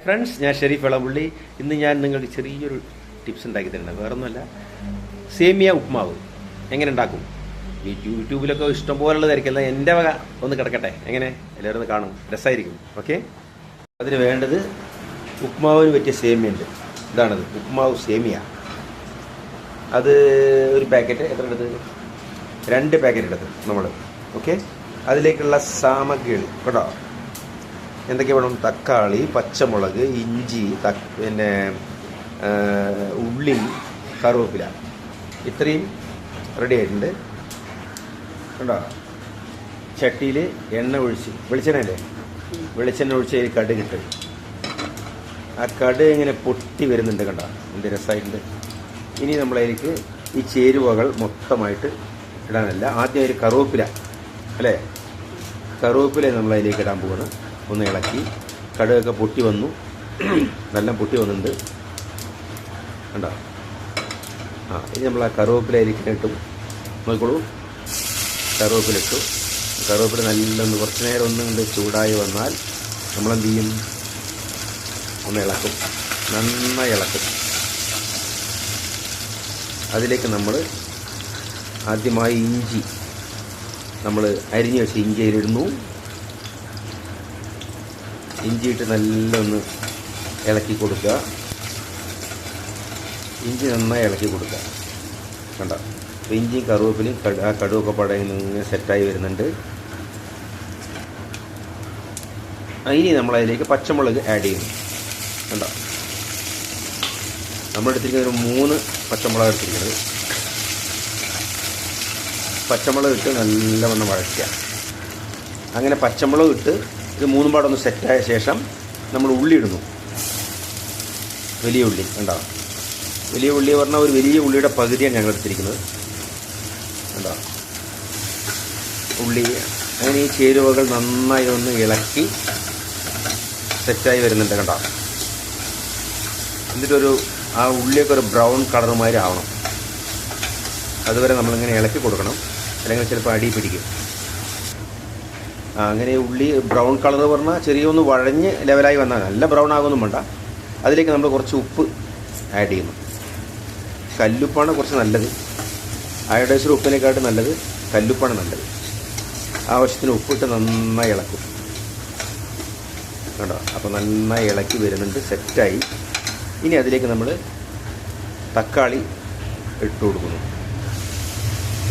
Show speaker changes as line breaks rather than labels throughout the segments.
Friends, ഞാൻ ഷെരീഫ് ഇളമ്പുള്ളി. ഇന്ന് ഞാൻ നിങ്ങൾക്ക് ചെറിയൊരു ടിപ്സ് ഉണ്ടാക്കി തരുന്നത് വേറൊന്നുമല്ല, സേമിയ ഉപ്മാവ് എങ്ങനെ ഉണ്ടാക്കും. യൂട്യൂബിലൊക്കെ ഇഷ്ടം പോലുള്ളതായിരിക്കും. എൻ്റെ വക ഒന്ന് കിടക്കട്ടെ, എങ്ങനെ എല്ലാവരും ഒന്ന് കാണും, രസമായിരിക്കും. ഓക്കെ, അതിന് വേണ്ടത് ഉപ്മാവിന് പറ്റിയ സേമിയ ഉണ്ട്. ഇതാണത്, ഉപ്മാവ് സേമിയ. അത് ഒരു പാക്കറ്റ് എത്ര എടുത്ത്? 2 പാക്കറ്റ് എടുത്ത് നമ്മൾ. ഓക്കെ, അതിലേക്കുള്ള സാമഗ്രികൾ കേട്ടോ. എന്തൊക്കെ വേണം? തക്കാളി, പച്ചമുളക്, ഇഞ്ചി, പിന്നെ ഉള്ളി, കറുവേപ്പില, ഇത്രയും റെഡി ആയിട്ടുണ്ട് കേട്ടോ. ചട്ടിയിൽ എണ്ണ ഒഴിച്ച്, വെളിച്ചെണ്ണ ഒഴിച്ച് അതിൽ കടുകിട്ട്, ആ കടുക് ഇങ്ങനെ പൊട്ടി വരുന്നുണ്ട് കണ്ടോ, എന്ത് രസമായിട്ടുണ്ട്. ഇനി നമ്മളതിലേക്ക് ഈ ചേരുവകൾ മൊത്തമായിട്ട് ഇടാനല്ല, ആദ്യം അതിൽ കറുവേപ്പില അല്ലേ, കറുവേപ്പില നമ്മളതിലേക്ക് ഇടാൻ പോകുന്നത്. ഒന്ന് ഇളക്കി, കടുകൊക്കെ പൊട്ടി വന്നു, നല്ല പൊട്ടി വന്നിട്ടുണ്ട് കണ്ടോ. ഇനി നമ്മൾ ആ കറുവേപ്പിലയിലേക്ക് ഇട്ടും നോക്കിക്കോളൂ. കറുവേപ്പില ഇട്ടു. കറുവേപ്പില നല്ലൊന്ന് കുറച്ച് നേരം ഒന്നും ചൂടായി വന്നാൽ നമ്മളെന്ത് ചെയ്യും? ഒന്ന് ഇളക്കും, നന്നായി ഇളക്കും. അതിലേക്ക് നമ്മൾ ആദ്യമായി ഇഞ്ചി, നമ്മൾ അരിഞ്ഞ് വെച്ച് ഇഞ്ചി അതിലിടുന്നു. ഇഞ്ചിയിട്ട് നല്ലൊന്ന് ഇളക്കി കൊടുക്കുക. ഇഞ്ചി നന്നായി ഇളക്കി കൊടുക്കുക കണ്ടോ. അപ്പോൾ ഇഞ്ചിയും കറുവേപ്പിലയും ആ കടുവൊക്കെ പടയിൽ ഇങ്ങനെ സെറ്റായി വരുന്നുണ്ട്. ഇനി നമ്മളതിലേക്ക് പച്ചമുളക് ആഡ് ചെയ്യുന്നു കണ്ടോ. നമ്മളെടുത്തിരിക്കുന്നത് ഒരു 3 പച്ചമുളക് എടുത്തിരിക്കുന്നത്. പച്ചമുളക് ഇട്ട് നല്ലവണ്ണം വഴറ്റുക. അങ്ങനെ പച്ചമുളക് ഇട്ട് ഇത് 3 പാടൊന്ന് സെറ്റായ ശേഷം നമ്മൾ ഉള്ളി ഇടുന്നു. വലിയ ഉള്ളി കണ്ടോ. വലിയ ഉള്ളി പറഞ്ഞാൽ ഒരു വലിയ ഉള്ളിയുടെ പകുതിയാണ് ഞങ്ങൾ എടുത്തിരിക്കുന്നത് കണ്ടോ. ഉള്ളി അങ്ങനെ ഈ ചേരുവകൾ നന്നായി ഒന്ന് ഇളക്കി സെറ്റായി വരുന്നുണ്ട് കണ്ടോ. എന്നിട്ടൊരു ആ ഉള്ളിയൊക്കെ ഒരു ബ്രൗൺ കളർ മാതിരി ആവണം. അതുവരെ നമ്മളിങ്ങനെ ഇളക്കി കൊടുക്കണം, അല്ലെങ്കിൽ ചിലപ്പോൾ അടി പിടിക്കും. അങ്ങനെ ഉള്ളി ബ്രൗൺ കളർ പറഞ്ഞാൽ ചെറിയൊന്ന് വഴഞ്ഞ് ലെവലായി വന്നാൽ, നല്ല ബ്രൗൺ ആകുമൊന്നും വേണ്ട. അതിലേക്ക് നമ്മൾ കുറച്ച് ഉപ്പ് ആഡ് ചെയ്യുന്നു. കല്ലുപ്പാണ് കുറച്ച് നല്ലത്. അയോഡൈസ്ഡ് ഉപ്പിനേക്കാട്ട് നല്ലത് കല്ലുപ്പാണ് നല്ലത്. ആവശ്യത്തിന് ഉപ്പിട്ട് നന്നായി ഇളക്കും കേട്ടോ. അപ്പോൾ നന്നായി ഇളക്കി വരുന്നുണ്ട്, സെറ്റായി. ഇനി അതിലേക്ക് നമ്മൾ തക്കാളി ഇട്ട് കൊടുക്കുന്നു.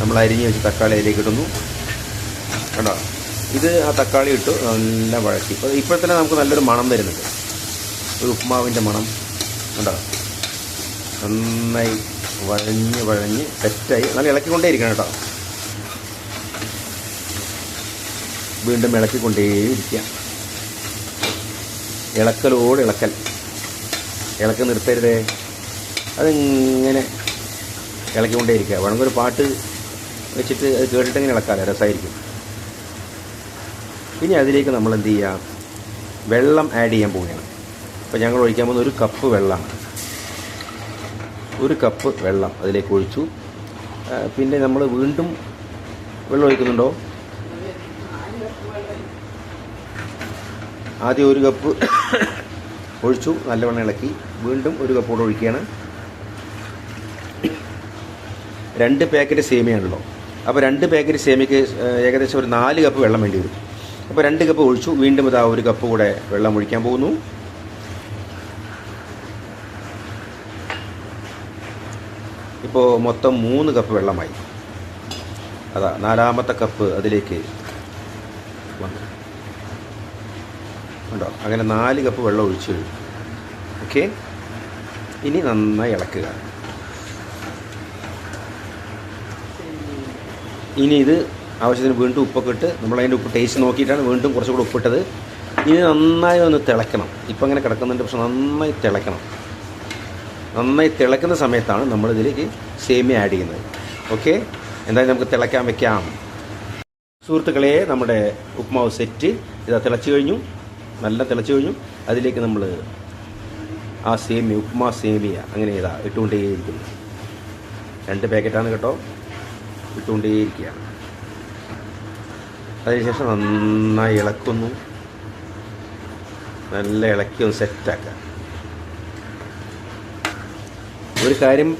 നമ്മൾ അരിഞ്ഞ് വെച്ച് തക്കാളി അതിലേക്ക് ഇടുന്നു കേട്ടോ. ഇത് ആ തക്കാളി ഇട്ട് നല്ല വഴറ്റി. ഇപ്പോൾ തന്നെ നമുക്ക് നല്ലൊരു മണം വരുന്നുണ്ട്, ഒരു ഉപ്മാവിൻ്റെ മണം കണ്ടോ. നന്നായി വഴഞ്ഞ് സെറ്റായി. നല്ല ഇളക്കിക്കൊണ്ടേ ഇരിക്കണം കേട്ടോ. വീണ്ടും ഇളക്കിക്കൊണ്ടേയിരിക്കുക. ഇളക്കലോട് ഇളക്കൽ, ഇളക്കി നിർത്തരുതേ. അതിങ്ങനെ ഇളക്കിക്കൊണ്ടേയിരിക്കുക. വേണമെങ്കിൽ ഒരു പാട്ട് വെച്ചിട്ട് അത് കേട്ടിട്ടിങ്ങനെ ഇളക്കാമല്ലോ, രസമായിരിക്കും. ഇനി അതിലേക്ക് നമ്മൾ എന്ത് ചെയ്യുക? വെള്ളം ആഡ് ചെയ്യാൻ പോവുകയാണ്. അപ്പോൾ ഞങ്ങൾ ഒഴിക്കാൻ പോകുന്ന 1 കപ്പ് വെള്ളമാണ്. 1 കപ്പ് വെള്ളം അതിലേക്ക് ഒഴിച്ചു. പിന്നെ നമ്മൾ വീണ്ടും വെള്ളം ഒഴിക്കുന്നുണ്ടോ? ആദ്യം 1 കപ്പ് ഒഴിച്ചു, നല്ലവണ്ണം ഇളക്കി. വീണ്ടും 1 കപ്പ് കൂടെ ഒഴിക്കുകയാണ്. 2 പാക്കറ്റ് സേമിയാണല്ലോ. അപ്പോൾ 2 പാക്കറ്റ് സേമിയക്ക് ഏകദേശം ഒരു 4 കപ്പ് വെള്ളം വേണ്ടി വരും. അപ്പോൾ 2 കപ്പ് ഒഴിച്ചു. വീണ്ടും ഇതാ 1 കപ്പ് കൂടെ വെള്ളം ഒഴിക്കാൻ പോകുന്നു. ഇപ്പോൾ മൊത്തം 3 കപ്പ് വെള്ളമായി. അതാ 4ാമത്തെ കപ്പ് അതിലേക്ക് വന്നു ഉണ്ടോ. അങ്ങനെ 4 കപ്പ് വെള്ളം ഒഴിച്ചു കഴിഞ്ഞു. ഓക്കെ, ഇനി നന്നായി ഇളക്കുക. ഇനി ഇത് ആവശ്യത്തിന് വീണ്ടും ഉപ്പൊക്കെ ഇട്ട്, നമ്മളതിൻ്റെ ഉപ്പ് ടേസ്റ്റ് നോക്കിയിട്ടാണ് വീണ്ടും കുറച്ചുകൂടെ ഉപ്പിട്ടത്. ഇനി നന്നായി ഒന്ന് തിളയ്ക്കണം. ഇപ്പം അങ്ങനെ കിടക്കുന്നുണ്ട്, പക്ഷെ നന്നായി തിളയ്ക്കണം. നന്നായി തിളയ്ക്കുന്ന സമയത്താണ് നമ്മളിതിലേക്ക് സേമിയ ആഡ് ചെയ്യുന്നത്. ഓക്കെ, എന്തായാലും നമുക്ക് തിളയ്ക്കാൻ വെക്കാം. സുഹൃത്തുക്കളെ, നമ്മുടെ ഉപ്മാവ് സെറ്റ് ഇതാ തിളച്ച് കഴിഞ്ഞു, നല്ല തിളച്ച് കഴിഞ്ഞു. അതിലേക്ക് നമ്മൾ ആ സേമിയ, ഉപ്മാ സേമിയ അങ്ങനെ ഇതാ ഇട്ടുകൊണ്ടേയിരിക്കുന്നു. 2 പാക്കറ്റാണ് കേട്ടോ, ഇട്ടുകൊണ്ടേയിരിക്കുകയാണ്. അതിനുശേഷം നന്നായി ഇളക്കുന്നു. നല്ല ഇളക്കി ഒന്ന് സെറ്റാക്കുക. ഒരു കാര്യം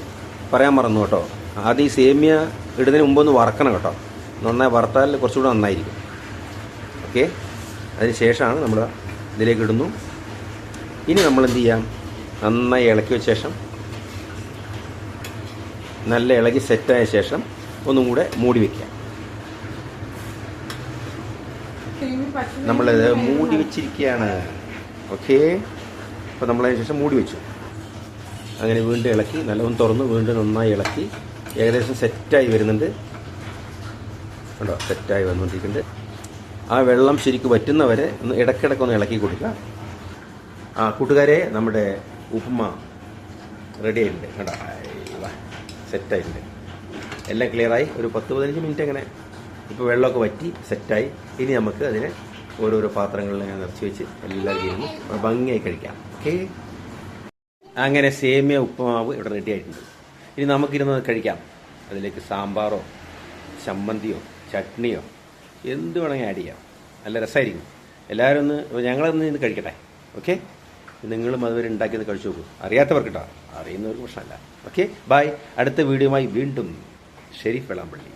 പറയാൻ മറന്നു കേട്ടോ, ആദ്യം ഈ സേമിയ ഇടുന്നതിന് മുമ്പ് ഒന്ന് വറക്കണം കേട്ടോ. നന്നായി വറുത്താൽ കുറച്ചുകൂടെ നന്നായിരിക്കും. ഓക്കെ, അതിന് ശേഷമാണ് നമ്മൾ ഇതിലേക്ക് ഇടുന്നു. ഇനി നമ്മൾ എന്ത് ചെയ്യാം, നന്നായി ഇളക്കി വെച്ച ശേഷം നല്ല ഇളകി സെറ്റായ ശേഷം ഒന്നും കൂടെ മൂടി വയ്ക്കുക. നമ്മളിത് മൂടി വെച്ചിരിക്കുകയാണ്. ഓക്കെ, അപ്പോൾ നമ്മളതിന് ശേഷം മൂടി വെച്ചു. അങ്ങനെ വീണ്ടും ഇളക്കി നല്ലവണ്ണം തുറന്ന് വീണ്ടും നന്നായി ഇളക്കി ഏകദേശം സെറ്റായി വരുന്നുണ്ട് കേട്ടോ. സെറ്റായി വന്നുകൊണ്ടിരിക്കുന്നുണ്ട്. ആ വെള്ളം ശരിക്കും വറ്റുന്നവരെ ഒന്ന് ഇടയ്ക്കിടയ്ക്കൊന്ന് ഇളക്കി കൊടുക്കുക. കൂട്ടുകാരെ, നമ്മുടെ ഉപ്പുമ റെഡി ആയിട്ടുണ്ട് കേട്ടോ. സെറ്റായിട്ടുണ്ട്, എല്ലാം ക്ലിയറായി. ഒരു 10-15 മിനിറ്റ് അങ്ങനെ ഇപ്പോൾ വെള്ളമൊക്കെ വറ്റി സെറ്റായി. ഇനി നമുക്ക് അതിനെ ഓരോരോ പാത്രങ്ങളിൽ ഞാൻ നിറച്ച് വെച്ച് എല്ലാവരും ഇരുന്ന് ഭംഗിയായി കഴിക്കാം. ഓക്കെ, അങ്ങനെ സേമിയ ഉപ്പുമാവ് ഇവിടെ റെഡി ആയിട്ടുണ്ട്. ഇനി നമുക്കിരുന്ന് കഴിക്കാം. അതിലേക്ക് സാമ്പാറോ ചമ്മന്തിയോ ചട്നിയോ എന്ത് വേണമെങ്കിൽ ആഡ് ചെയ്യാം. നല്ല രസമായിരിക്കും. എല്ലാവരും ഞങ്ങളൊന്ന് ഇന്ന് കഴിക്കട്ടെ. ഓക്കെ, നിങ്ങളും അതുവരെ ഉണ്ടാക്കിയത് കഴിച്ചു നോക്കൂ. അറിയാത്തവർക്ക് കേട്ടോ, അറിയുന്നവർക്ക് പ്രശ്നമല്ല. Okay, bye. അടുത്ത വീഡിയോയുമായി വീണ്ടും ഷെരീഫ് വെള്ളാമ്പള്ളി.